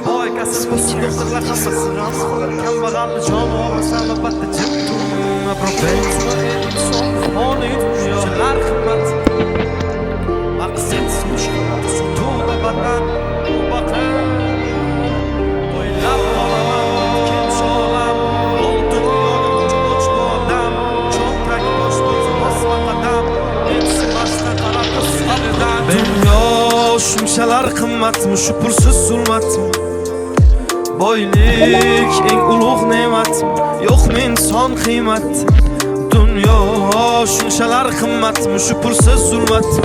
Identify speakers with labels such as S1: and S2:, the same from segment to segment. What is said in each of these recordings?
S1: Boy, kasım doktorlar hammasi rost. Kambag'alni joni olmasam albatta jim turma. Professional inson foni dunyolar qimmat. Maqsad sushqat sutuda badan baqir. O'ylab qolaman kim sholam. Ol dunyoga uch bodam. Cho'ntak bosh bo'lsa bosma qadam. Mensimasdan qarab qisqardan. Dunyo shunchalar qimmatmi, shu pulsiz zulmatmi? Boylik eng ulug' ne'matmi? Yo'qmi inson qiymat? Dunyo shunchalar qimmatmi, shu pulsiz zulmatmi?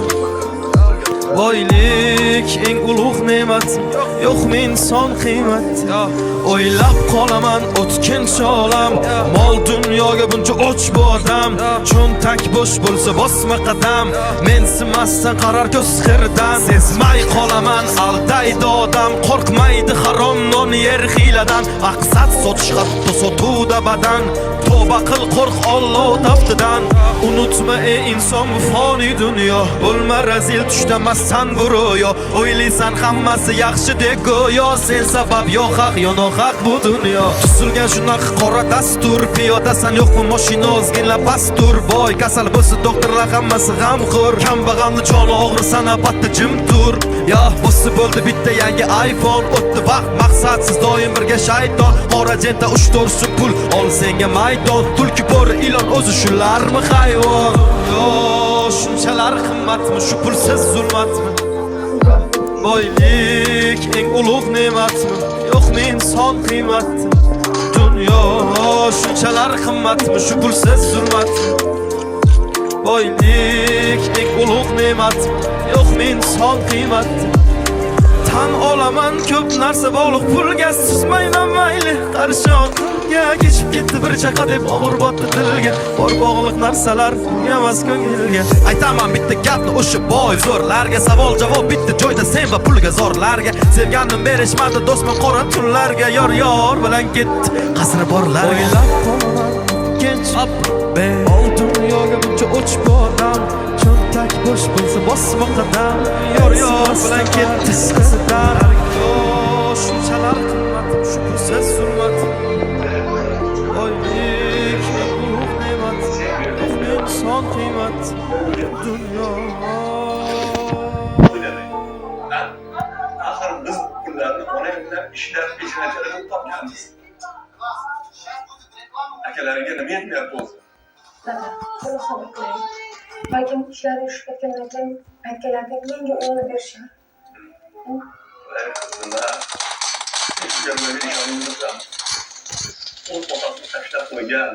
S1: Boylik eng ulug' ne'matmi? Yo'qmi inson qiymat? O'ylab qolaman o'tkinchi olam. Mol dunyoga buncha och bu odam. Cho'ntak bo'sh bo'lsa bosma qadam. Mensimasdan qarar ko'z xirdan. Sezmay qolaman aldaydi odam. Qo'rqmaydi harom non yer hiyladan. Maqsad sotish hatto sotuvda badan. Tavba qil qo'rq Alloh taftidan. Unutma ey inson bu foniy dunyo. Bo'lma razil tushda massan bu ro'yo. O'ylaysan hammasi yaxshi deb go'yo. Sen sabab yo'q haq yo nohaq bu dunyo. Tuzilgan shunaqa qora dastur. Piyodasan yo'qmi mashina ozgina pastur. Boy kasal bo'lsa doktorlar hammasi g'amxo'r. Kambag'alni joni og'risan albatta jim tur. Ya bo'lsa bo'ldi bitta yangi iPhone. O'tdi vaqt maqsadsiz doim birga shayton. Morajenta 3-4 pul ol senga maydon. Tulki bo'ri ilon o'zi shularmi hayvon? Yo shunchalar qimmatmi, shu pulsiz zulmatmi? Boylik eng ulug' ne'matmi? Yo'qmi inson qiymati? Dunyo shunchalar qimmatmi, shu pulsiz zulmatmi? Boylik eng ulug' ne'matmi? Yo'qmi inson qiymati? Tan olaman ko'p narsa bog'liq pulga, susmayman mayli qarshi oqimga. Kechib ketdi bir chaqa deb og'ir botdi dilga. Bor bog'liq narsalar emas ko'ngilga. Aytaman bitta gapni o'sha boy zo'rlarga. Savol javob bitta joyda sen va pulga zorlarga. Sevganim berishmadi do'stman qora tunlarga. Yor bilan ketdi qasri borlarga. O'ylab qolaman gench ol dunyoga buncha o'ch bu odam. Cho'ntak bo'sh bo'lsa bosma qadam. Yor bilan ketdi qasridan. Shunchalar qimmatmi, shu pulsiz zulmat. Boylik ulug' ne'mat, yo'qmi inson qiymat? Dunyo
S2: axir biz pullarni ona yo'ldan ishlab pechenajlarni topganmiz. Akalariga nima yetmayapti o'zi?
S3: Buni sabr qiling. Balkim ishlari yurishib ketgandan keyin aytganlarida menga o'g'il berishar.
S2: Nima? Hech kimga ishonmayman. O'z otasini tashlab qo'ygan.